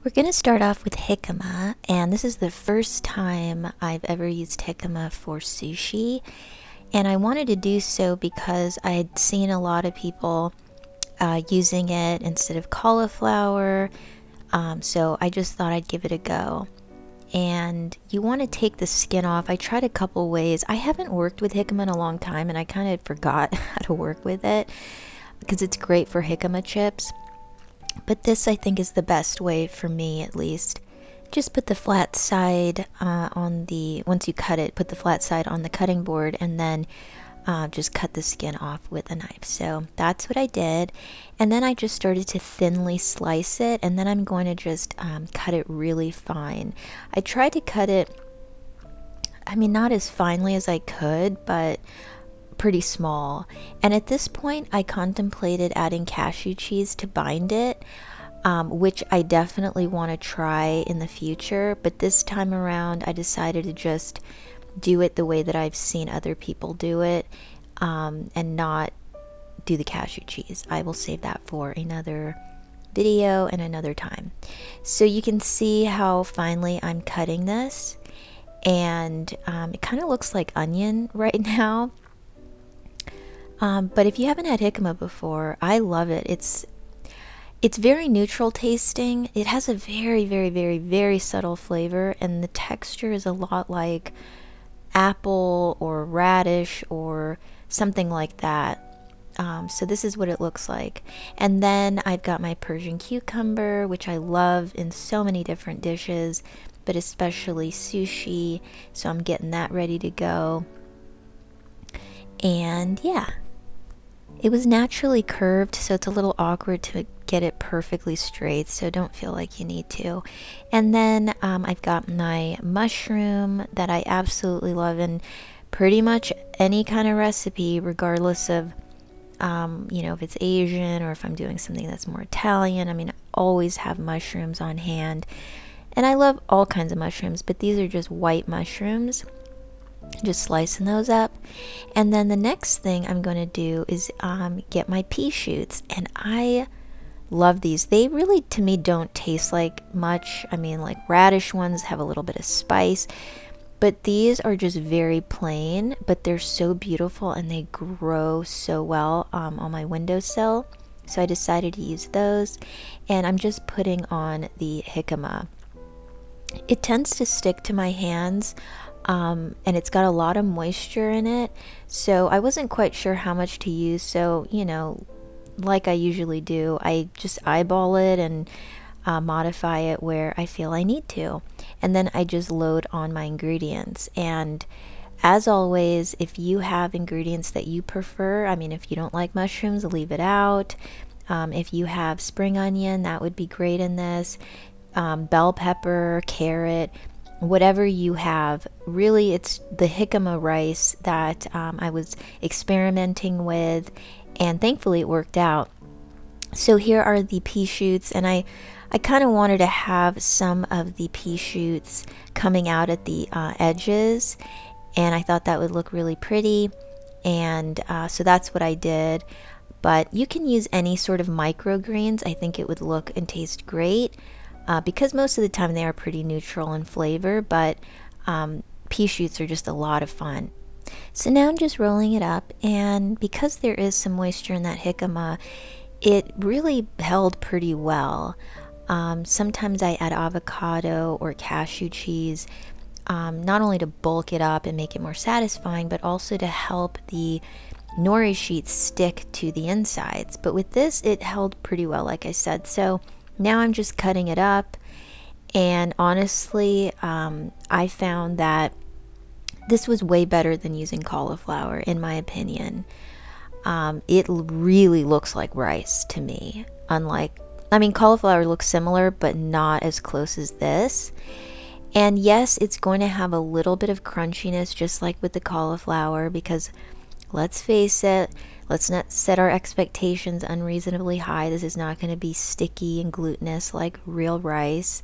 We're going to start off with jicama, and this is the first time I've ever used jicama for sushi. And I wanted to do so because I had seen a lot of people using it instead of cauliflower, so I just thought I'd give it a go. And you want to take the skin off. I tried a couple ways. I haven't worked with jicama in a long time, and I kind of forgot how to work with it because it's great for jicama chips. But this, I think, is the best way for me, at least. Just put the flat side once you cut it, put the flat side on the cutting board, and then just cut the skin off with a knife. So that's what I did. And then I just started to thinly slice it, and then I'm going to just cut it really fine. I tried to cut it, I mean, not as finely as I could, but pretty small. And at this point I contemplated adding cashew cheese to bind it, which I definitely want to try in the future, but this time around I decided to just do it the way that I've seen other people do it, and not do the cashew cheese. I will save that for another video and another time. So you can see how finely I'm cutting this, and it kind of looks like onion right now. But if you haven't had jicama before, I love it. It's very neutral tasting. It has a very, very, very, very subtle flavor, and the texture is a lot like apple or radish or something like that. So this is what it looks like. And then I've got my Persian cucumber, which I love in so many different dishes, but especially sushi. So I'm getting that ready to go. And yeah. It was naturally curved, so it's a little awkward to get it perfectly straight, so don't feel like you need to. And then I've got my mushroom that I absolutely love in pretty much any kind of recipe, regardless of, you know, if it's Asian or if I'm doing something that's more Italian. I mean, I always have mushrooms on hand. And I love all kinds of mushrooms, but these are just white mushrooms. Just slicing those up. And then the next thing I'm going to do is get my pea shoots, and I love these. They really, to me, don't taste like much. I mean, like radish ones have a little bit of spice, but these are just very plain, but they're so beautiful and they grow so well on my windowsill. So I decided to use those, and I'm just putting on the jicama. It tends to stick to my hands, and it's got a lot of moisture in it, so I wasn't quite sure how much to use. So, you know, like I usually do, I just eyeball it and modify it where I feel I need to, and then I just load on my ingredients. And as always, if you have ingredients that you prefer, I mean, if you don't like mushrooms, leave it out. If you have spring onion, that would be great in this. Bell pepper, carrot, whatever you have. Really, it's the jicama rice that I was experimenting with, and thankfully it worked out. So here are the pea shoots, and I kind of wanted to have some of the pea shoots coming out at the edges, and I thought that would look really pretty, and so that's what I did. But you can use any sort of microgreens. I think it would look and taste great. Because most of the time they are pretty neutral in flavor, but pea shoots are just a lot of fun. So now I'm just rolling it up, and because there is some moisture in that jicama, it really held pretty well. Sometimes I add avocado or cashew cheese, not only to bulk it up and make it more satisfying, but also to help the nori sheets stick to the insides. But with this, it held pretty well, like I said. So now I'm just cutting it up, and honestly, I found that this was way better than using cauliflower, in my opinion. It really looks like rice to me. Unlike, I mean, cauliflower looks similar, but not as close as this. And yes, it's going to have a little bit of crunchiness, just like with the cauliflower, because let's face it, let's not set our expectations unreasonably high. This is not going to be sticky and glutinous like real rice.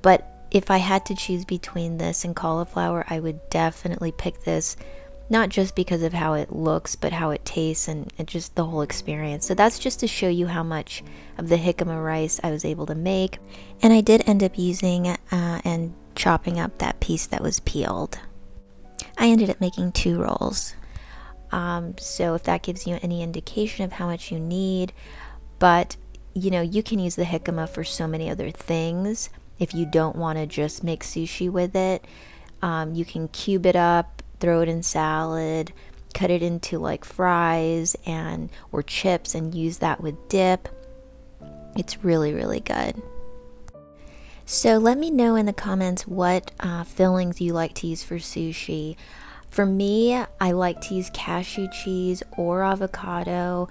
But if I had to choose between this and cauliflower, I would definitely pick this not just because of how it looks, but how it tastes and just the whole experience. So that's just to show you how much of the jicama rice I was able to make. And I did end up using and chopping up that piece that was peeled. I ended up making 2 rolls. So if that gives you any indication of how much you need, but you know, you can use the jicama for so many other things. If you don't want to just make sushi with it, you can cube it up, throw it in salad, cut it into like fries or chips and use that with dip. It's really, really good. So let me know in the comments what fillings you like to use for sushi. For me, I like to use cashew cheese or avocado.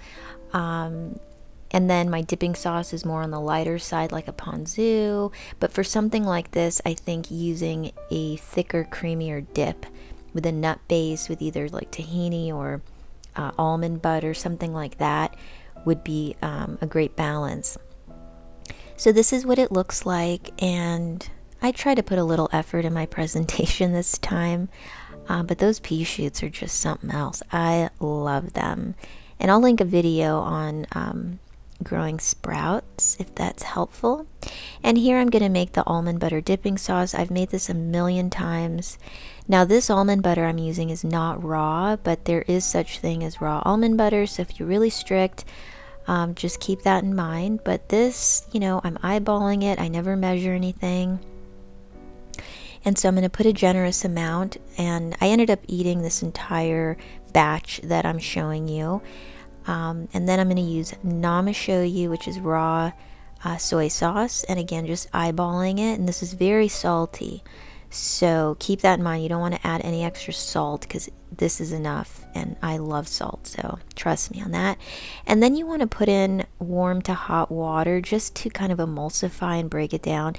And then my dipping sauce is more on the lighter side, like a ponzu. But for something like this, I think using a thicker, creamier dip with a nut base with either like tahini or almond butter, something like that, would be a great balance. So this is what it looks like, and I try to put a little effort in my presentation this time, but those pea shoots are just something else. I love them. And I'll link a video on growing sprouts if that's helpful. And here I'm going to make the almond butter dipping sauce. I've made this a million times. Now this almond butter I'm using is not raw, but there is such thing as raw almond butter, so if you're really strict, just keep that in mind. But this, you know, I'm eyeballing it. I never measure anything. And so I'm going to put a generous amount, and I ended up eating this entire batch that I'm showing you. And then I'm going to use nama shoyu, which is raw soy sauce, and again just eyeballing it, and this is very salty, so keep that in mind. You don't want to add any extra salt because this is enough, and I love salt, so trust me on that. And then you want to put in warm to hot water just to kind of emulsify and break it down.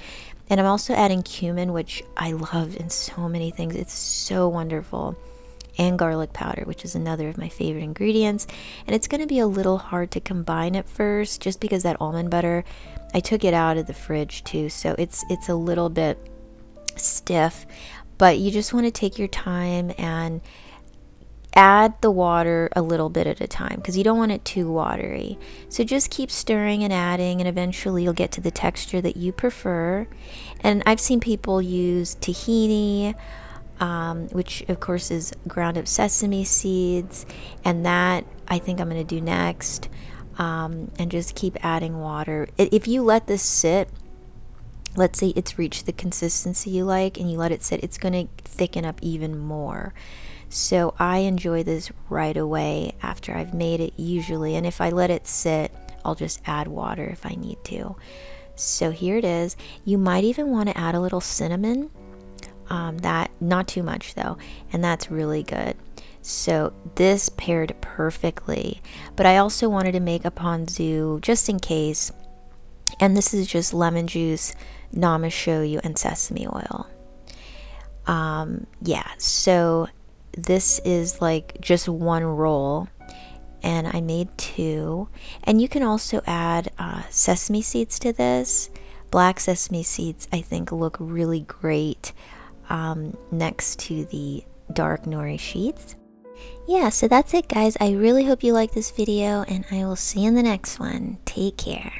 And I'm also adding cumin, which I love in so many things. It's so wonderful. And garlic powder, which is another of my favorite ingredients. And it's going to be a little hard to combine at first just because that almond butter, I took it out of the fridge too, so it's a little bit stiff. But you just want to take your time and add the water a little bit at a time because you don't want it too watery. So just keep stirring and adding, and eventually you'll get to the texture that you prefer. And I've seen people use tahini, which of course is ground up sesame seeds, and that I think I'm going to do next, and just keep adding water. If you let this sit, let's say it's reached the consistency you like and you let it sit, it's going to thicken up even more. So I enjoy this right away after I've made it usually, and if I let it sit, I'll just add water if I need to. So here it is. You might even want to add a little cinnamon. That not too much though, and that's really good. So this paired perfectly, but I also wanted to make a ponzu just in case, and this is just lemon juice, nama shoyu, and sesame oil. Yeah, so this is like just one roll, and I made 2, and you can also add sesame seeds to this. Black sesame seeds I think look really great next to the dark nori sheets. Yeah, so that's it guys. I really hope you like this video, and I will see you in the next one. Take care.